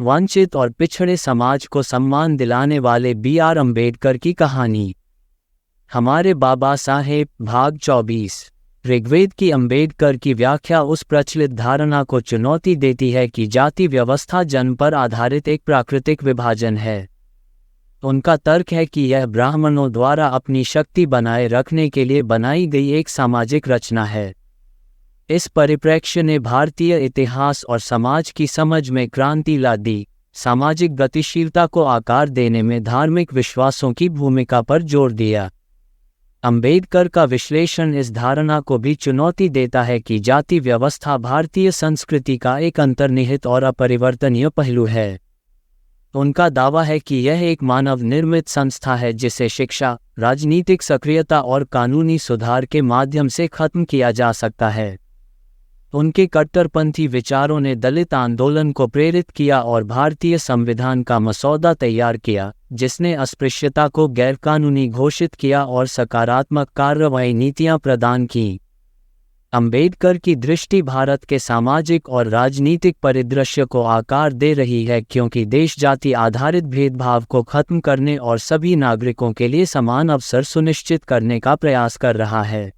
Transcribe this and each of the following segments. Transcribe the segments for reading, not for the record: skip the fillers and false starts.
वंचित और पिछड़े समाज को सम्मान दिलाने वाले बी.आर. अम्बेडकर की कहानी। हमारे बाबा साहेब, भाग 24। ऋग्वेद की अम्बेडकर की व्याख्या उस प्रचलित धारणा को चुनौती देती है कि जाति व्यवस्था जन्म पर आधारित एक प्राकृतिक विभाजन है। उनका तर्क है कि यह ब्राह्मणों द्वारा अपनी शक्ति बनाए रखने के लिए बनाई गई एक सामाजिक रचना है। इस परिप्रेक्ष्य ने भारतीय इतिहास और समाज की समझ में क्रांति ला दी, सामाजिक गतिशीलता को आकार देने में धार्मिक विश्वासों की भूमिका पर जोर दिया। अम्बेडकर का विश्लेषण इस धारणा को भी चुनौती देता है कि जाति व्यवस्था भारतीय संस्कृति का एक अंतर्निहित और अपरिवर्तनीय पहलू है। उनका दावा है कि यह एक मानव निर्मित संस्था है जिसे शिक्षा, राजनीतिक सक्रियता और कानूनी सुधार के माध्यम से खत्म किया जा सकता है। उनके कट्टरपंथी विचारों ने दलित आंदोलन को प्रेरित किया और भारतीय संविधान का मसौदा तैयार किया, जिसने अस्पृश्यता को गैरकानूनी घोषित किया और सकारात्मक कार्रवाई नीतियां प्रदान की। अम्बेडकर की दृष्टि भारत के सामाजिक और राजनीतिक परिदृश्य को आकार दे रही है, क्योंकि देश जाति आधारित भेदभाव को खत्म करने और सभी नागरिकों के लिए समान अवसर सुनिश्चित करने का प्रयास कर रहा है।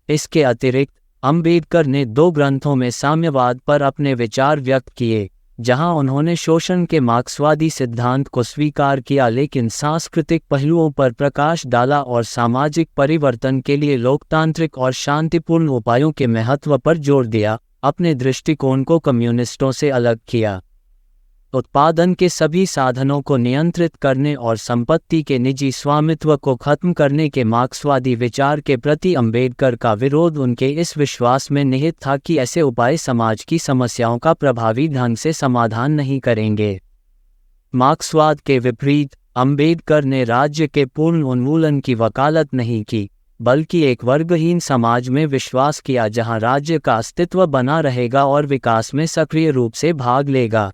इसके अतिरिक्त अम्बेडकर ने 2 ग्रंथों में साम्यवाद पर अपने विचार व्यक्त किए, जहां उन्होंने शोषण के मार्क्सवादी सिद्धांत को स्वीकार किया लेकिन सांस्कृतिक पहलुओं पर प्रकाश डाला और सामाजिक परिवर्तन के लिए लोकतांत्रिक और शांतिपूर्ण उपायों के महत्व पर जोर दिया। अपने दृष्टिकोण को कम्युनिस्टों से अलग किया। उत्पादन के सभी साधनों को नियंत्रित करने और संपत्ति के निजी स्वामित्व को खत्म करने के मार्क्सवादी विचार के प्रति अम्बेडकर का विरोध उनके इस विश्वास में निहित था कि ऐसे उपाय समाज की समस्याओं का प्रभावी ढंग से समाधान नहीं करेंगे। मार्क्सवाद के विपरीत अम्बेडकर ने राज्य के पूर्ण उन्मूलन की वकालत नहीं की, बल्कि एक वर्गहीन समाज में विश्वास किया जहां राज्य का अस्तित्व बना रहेगा और विकास में सक्रिय रूप से भाग लेगा।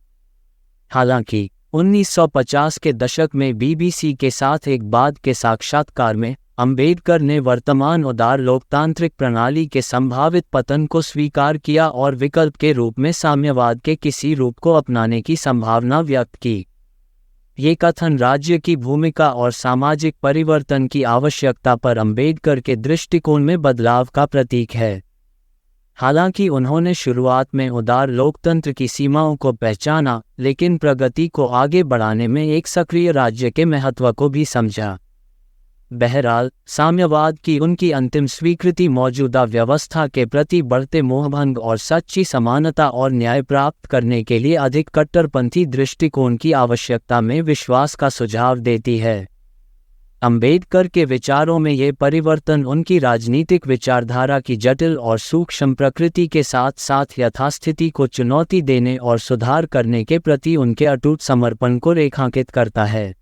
हालांकि 1950 के दशक में बीबीसी के साथ एक बाद के साक्षात्कार में अम्बेडकर ने वर्तमान उदार लोकतांत्रिक प्रणाली के संभावित पतन को स्वीकार किया और विकल्प के रूप में साम्यवाद के किसी रूप को अपनाने की संभावना व्यक्त की। ये कथन राज्य की भूमिका और सामाजिक परिवर्तन की आवश्यकता पर अम्बेडकर के दृष्टिकोण में बदलाव का प्रतीक है। हालांकि उन्होंने शुरुआत में उदार लोकतंत्र की सीमाओं को पहचाना, लेकिन प्रगति को आगे बढ़ाने में एक सक्रिय राज्य के महत्व को भी समझा। बहरहाल, साम्यवाद की उनकी अंतिम स्वीकृति मौजूदा व्यवस्था के प्रति बढ़ते मोहभंग और सच्ची समानता और न्याय प्राप्त करने के लिए अधिक कट्टरपंथी दृष्टिकोण की आवश्यकता में विश्वास का सुझाव देती है। अम्बेडकर के विचारों में ये परिवर्तन उनकी राजनीतिक विचारधारा की जटिल और सूक्ष्म प्रकृति के साथ साथ यथास्थिति को चुनौती देने और सुधार करने के प्रति उनके अटूट समर्पण को रेखांकित करता है।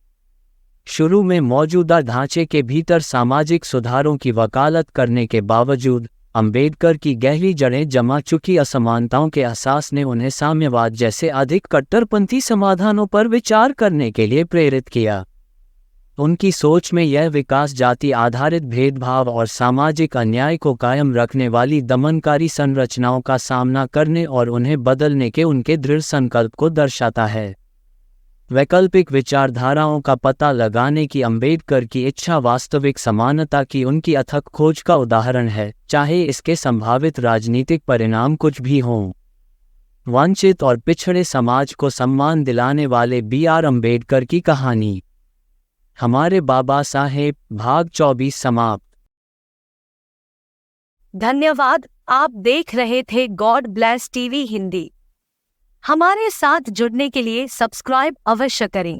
शुरू में मौजूदा ढांचे के भीतर सामाजिक सुधारों की वकालत करने के बावजूद अम्बेडकर की गहरी जड़ें जमा चुकी असमानताओं के एहसास ने उन्हें साम्यवाद जैसे अधिक कट्टरपंथी समाधानों पर विचार करने के लिए प्रेरित किया। उनकी सोच में यह विकास जाति आधारित भेदभाव और सामाजिक अन्याय को कायम रखने वाली दमनकारी संरचनाओं का सामना करने और उन्हें बदलने के उनके दृढ़ संकल्प को दर्शाता है। वैकल्पिक विचारधाराओं का पता लगाने की अम्बेडकर की इच्छा वास्तविक समानता की उनकी अथक खोज का उदाहरण है, चाहे इसके संभावित राजनीतिक परिणाम कुछ भी हों। वंचित और पिछड़े समाज को सम्मान दिलाने वाले बी.आर. अम्बेडकर की कहानी। हमारे बाबा साहेब, भाग 24 समाप्त। धन्यवाद। आप देख रहे थे गॉड ब्लेस टीवी हिंदी। हमारे साथ जुड़ने के लिए सब्सक्राइब अवश्य करें।